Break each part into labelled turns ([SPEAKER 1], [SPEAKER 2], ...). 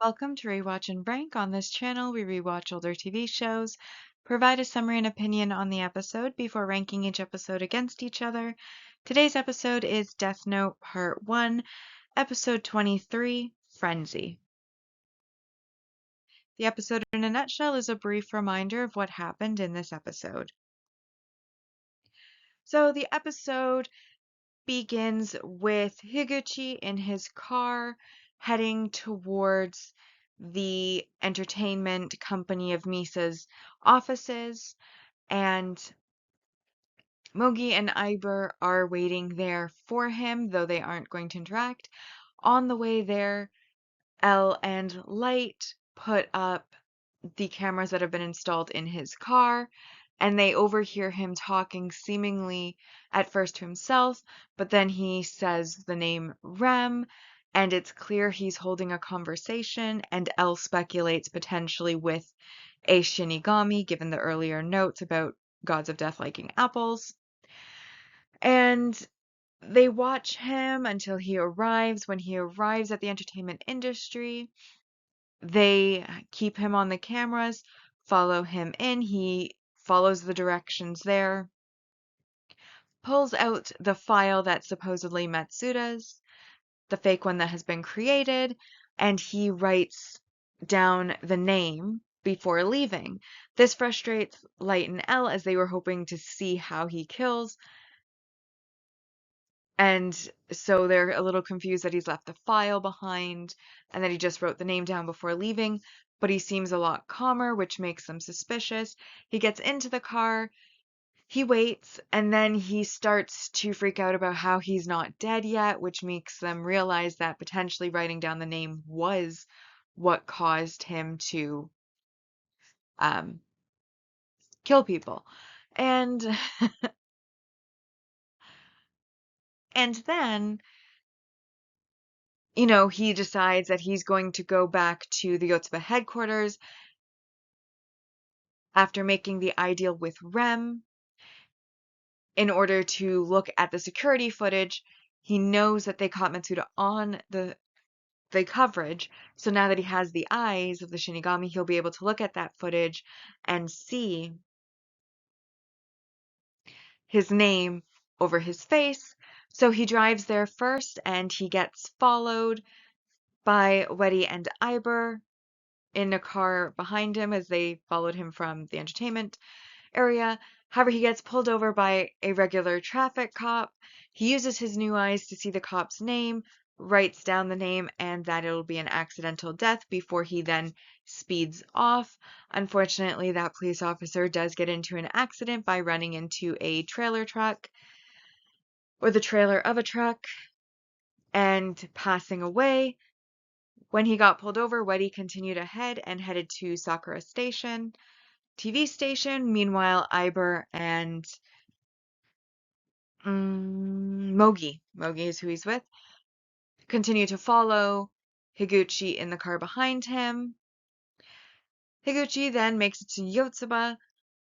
[SPEAKER 1] Welcome to Rewatch-and-Rank. On this channel, we rewatch older TV shows, provide a summary and opinion on the episode before ranking each episode against each other. Today's episode is Death Note Part 1, Episode 23, Frenzy. The episode in a nutshell is a brief reminder of what happened in this episode. So the episode begins with Higuchi in his car heading towards the entertainment company of Misa's offices, and Mogi and Iber are waiting there for him, though they aren't going to interact. On the way there, Elle and Light put up the cameras that have been installed in his car, and they overhear him talking seemingly at first to himself, but then he says the name Rem, and it's clear he's holding a conversation, and Elle speculates potentially with a Shinigami, given the earlier notes about gods of death liking apples. And they watch him until he arrives. When he arrives at the entertainment industry, they keep him on the cameras, follow him in. He follows the directions there, pulls out the file that's supposedly Matsuda's, the fake one that has been created, and he writes down the name before leaving. This frustrates Light and Elle as they were hoping to see how he kills. And so they're a little confused that he's left the file behind and that he just wrote the name down before leaving, but he seems a lot calmer, which makes them suspicious. He gets into the car, he waits, and then he starts to freak out about how he's not dead yet, which makes them realize that potentially writing down the name was what caused him to um, kill people. And and then he decides that he's going to go back to the Yotsuba headquarters after making the ideal with Rem in order to look at the security footage. He knows that they caught Matsuda on the coverage, so now that he has the eyes of the Shinigami, he'll be able to look at that footage and see his name over his face. So he drives there first, and he gets followed by Wedi and Iber in a car behind him as they followed him from the entertainment area. However, he gets pulled over by a regular traffic cop. He uses his new eyes to see the cop's name, writes down the name, and that it'll be an accidental death before he then speeds off. Unfortunately, that police officer does get into an accident by running into a trailer truck, or the trailer of a truck, and passing away. When he got pulled over, Wedi continued ahead and headed to Sakura Station, TV station. Meanwhile, Iber and Mogi is who he's with, continue to follow Higuchi in the car behind him. Higuchi then makes it to Yotsuba,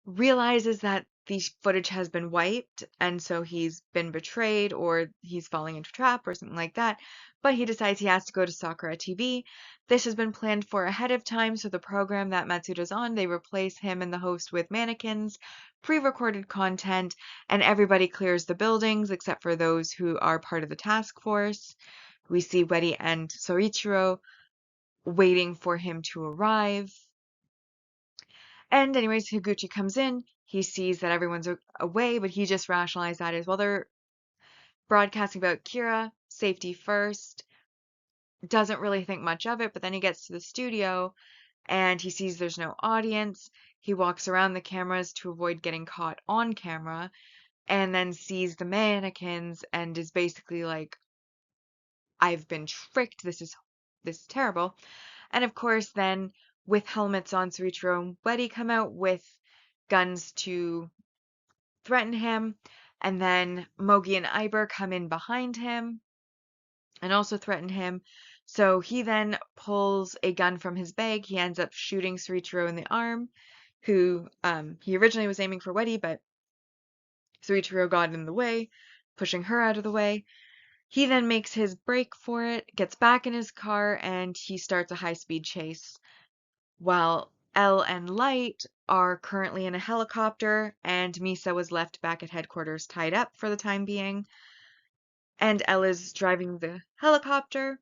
[SPEAKER 1] realizes that the footage has been wiped, and so he's been betrayed, or he's falling into a trap, or something like that, but he decides he has to go to Sakura TV. This has been planned for ahead of time, so the program that Matsuda's on, they replace him and the host with mannequins, pre-recorded content, and everybody clears the buildings except for those who are part of the task force. We see Wedi and Soichiro waiting for him to arrive. And anyways, Higuchi comes in. He sees that everyone's away, but he just rationalized that as well. They're broadcasting about Kira, safety first. Doesn't really think much of it, but then he gets to the studio and he sees there's no audience. He walks around the cameras to avoid getting caught on camera, and then sees the mannequins and is basically like, I've been tricked. This is terrible. And of course, then with helmets on, Soichiro and Wedi come out with guns to threaten him. And then Mogi and Iber come in behind him and also threaten him. So he then pulls a gun from his bag. He ends up shooting Soichiro in the arm, who he originally was aiming for Wedi, but Soichiro got in the way, pushing her out of the way. He then makes his break for it, gets back in his car, and he starts a high-speed chase while Elle and Light are currently in a helicopter, and Misa was left back at headquarters tied up for the time being, and Elle is driving the helicopter.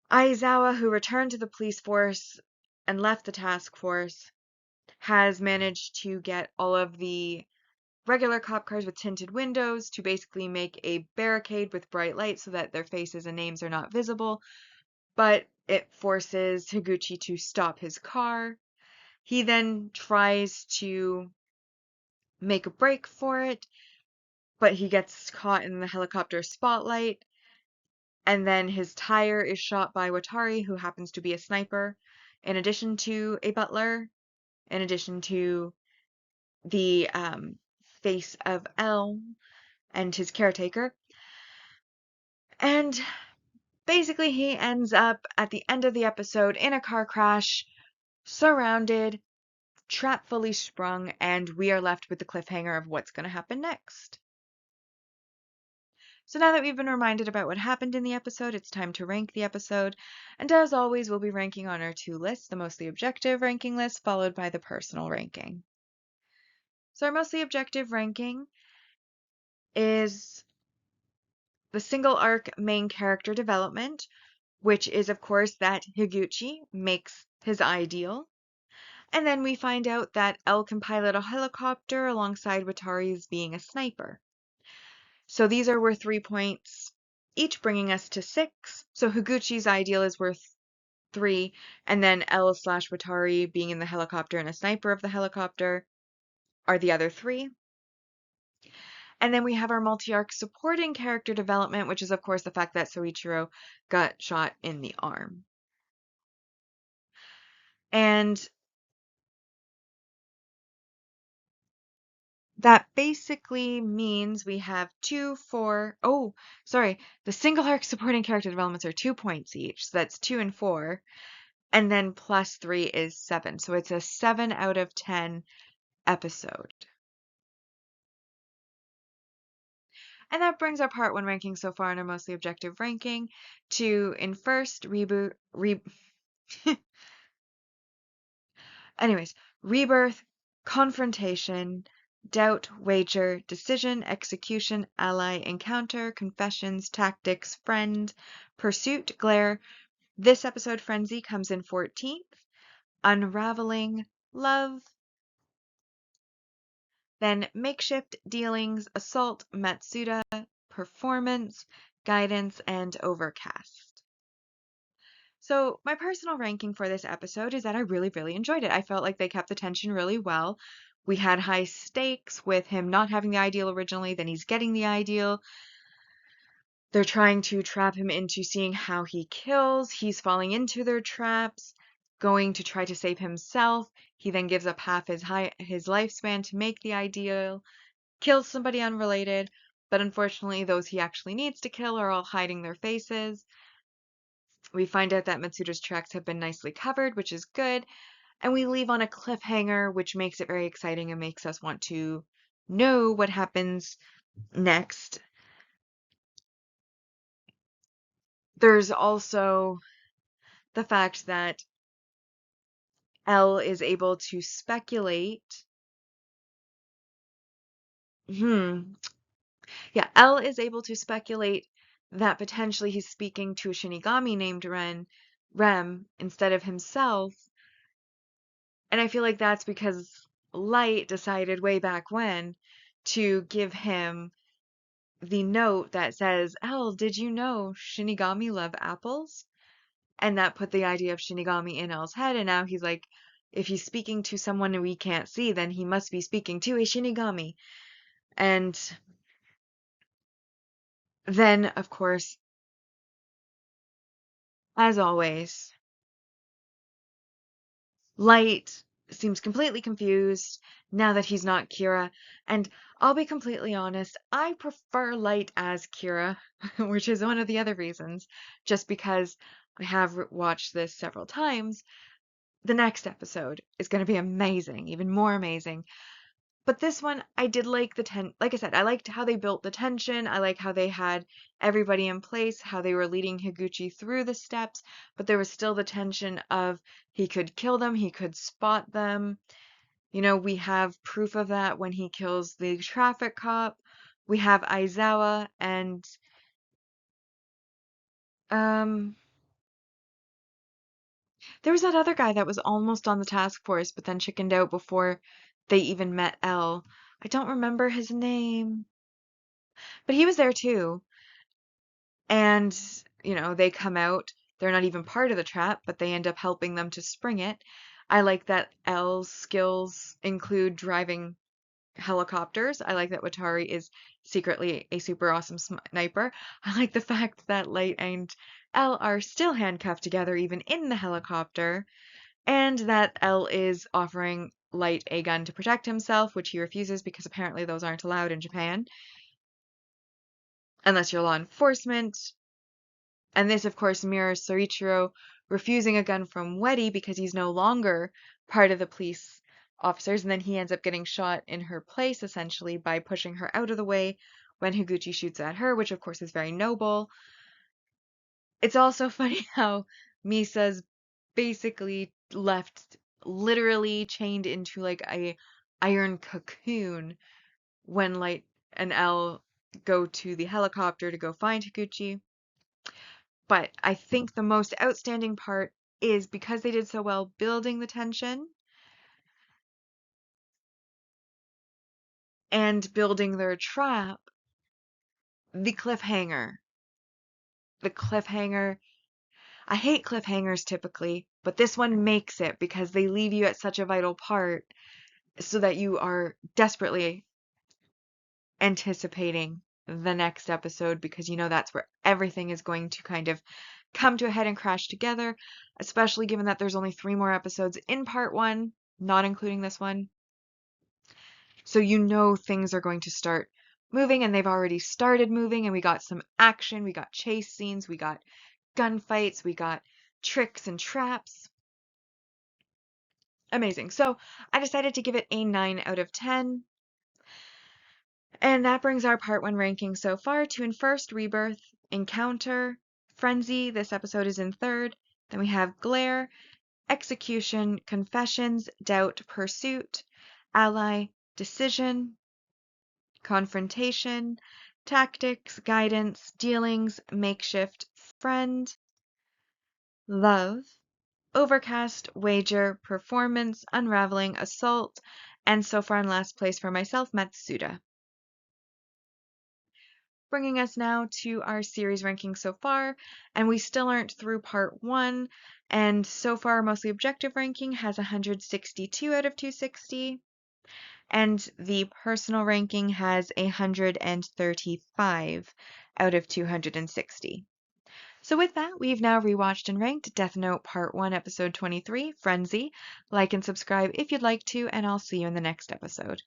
[SPEAKER 1] Aizawa, who returned to the police force and left the task force, has managed to get all of the regular cop cars with tinted windows to basically make a barricade with bright lights so that their faces and names are not visible, but it forces Higuchi to stop his car. He then tries to make a break for it, but he gets caught in the helicopter spotlight, and then his tire is shot by Watari, who happens to be a sniper, in addition to a butler, in addition to the face of L and his caretaker. And basically, he ends up at the end of the episode in a car crash, surrounded, trap fully sprung, and we are left with the cliffhanger of what's going to happen next. So now that we've been reminded about what happened in the episode, it's time to rank the episode. And as always, we'll be ranking on our two lists, the mostly objective ranking list, followed by the personal ranking. So our mostly objective ranking is the single arc main character development, which is, of course, that Higuchi makes his ideal. And then we find out that L can pilot a helicopter alongside Watari's being a sniper. So these are worth 3 points, each bringing us to 6. So Higuchi's ideal is worth 3, and then L/Watari being in the helicopter and a sniper of the helicopter are the other 3. And then we have our multi-arc supporting character development, which is, of course, the fact that Soichiro got shot in the arm. And that basically means we have 2, 4. Oh, sorry. The single arc supporting character developments are 2 points each. So that's 2 and 4. And then plus 3 is 7. So it's a 7 out of 10 episode. And that brings our part 1 ranking so far in our mostly objective ranking to in first rebirth, confrontation, doubt, wager, decision, execution, ally, encounter, confessions, tactics, friend, pursuit, glare. This episode, Frenzy, comes in 14th. Unraveling, love. Then makeshift, dealings, assault, Matsuda, performance, guidance, and overcast. So my personal ranking for this episode is that I really, really enjoyed it. I felt like they kept the tension really well. We had high stakes with him not having the ideal originally, then he's getting the ideal. They're trying to trap him into seeing how he kills. He's falling into their traps, going to try to save himself. He then gives up half his lifespan to make the ideal, kills somebody unrelated, but unfortunately those he actually needs to kill are all hiding their faces. We find out that Matsuda's tracks have been nicely covered, which is good, and we leave on a cliffhanger, which makes it very exciting and makes us want to know what happens next. There's also the fact that L is able to speculate. L is able to speculate that potentially he's speaking to a Shinigami named Rem, instead of himself. And I feel like that's because Light decided way back when to give him the note that says, L, did you know Shinigami love apples? And that put the idea of Shinigami in L's head, and now he's like, if he's speaking to someone we can't see, then he must be speaking to a Shinigami. And then, of course, as always, Light seems completely confused now that he's not Kira. And I'll be completely honest, I prefer Light as Kira, which is one of the other reasons, just because I have watched this several times. The next episode is going to be amazing, even more amazing. But this one, I did like like I said, I liked how they built the tension. I like how they had everybody in place, how they were leading Higuchi through the steps, but there was still the tension of he could kill them, he could spot them. You know, we have proof of that when he kills the traffic cop. We have Aizawa and um there was that other guy that was almost on the task force but then chickened out before they even met L. I don't remember his name, but he was there too. And, you know, they come out. They're not even part of the trap, but they end up helping them to spring it. I like that L's skills include driving helicopters. I like that Watari is secretly a super awesome sniper. I like the fact that Light and L are still handcuffed together even in the helicopter, and that L is offering Light a gun to protect himself, which he refuses because apparently those aren't allowed in Japan unless you're law enforcement. And this, of course, mirrors Soichiro refusing a gun from Wedi because he's no longer part of the police officers, and then he ends up getting shot in her place, essentially, by pushing her out of the way when Higuchi shoots at her, which, of course, is very noble. It's also funny how Misa's basically left literally chained into like a iron cocoon when Light and L go to the helicopter to go find Higuchi. But I think the most outstanding part is because they did so well building the tension and building their trap, the cliffhanger. The cliffhanger. I hate cliffhangers typically, but this one makes it because they leave you at such a vital part so that you are desperately anticipating the next episode because you know that's where everything is going to kind of come to a head and crash together, especially given that there's only 3 more episodes in part 1, not including this one. So you know things are going to start moving, and they've already started moving, and we got some action, we got chase scenes, we got gunfights, we got tricks and traps. Amazing. So I decided to give it a 9 out of 10. And that brings our part 1 ranking so far to in first, Rebirth, Encounter, Frenzy. This episode is in third. Then we have Glare, Execution, Confessions, Doubt, Pursuit, Ally, Decision, Confrontation, Tactics, Guidance, Dealings, Makeshift, Friend, Love, Overcast, Wager, Performance, Unraveling, Assault, and so far in last place for myself, Matsuda. Bringing us now to our series ranking so far, and we still aren't through part 1, and so far our mostly objective ranking has 162 out of 260. And the personal ranking has 135 out of 260. So with that, we've now rewatched and ranked Death Note Part 1, Episode 23, Frenzy. Like and subscribe if you'd like to, and I'll see you in the next episode.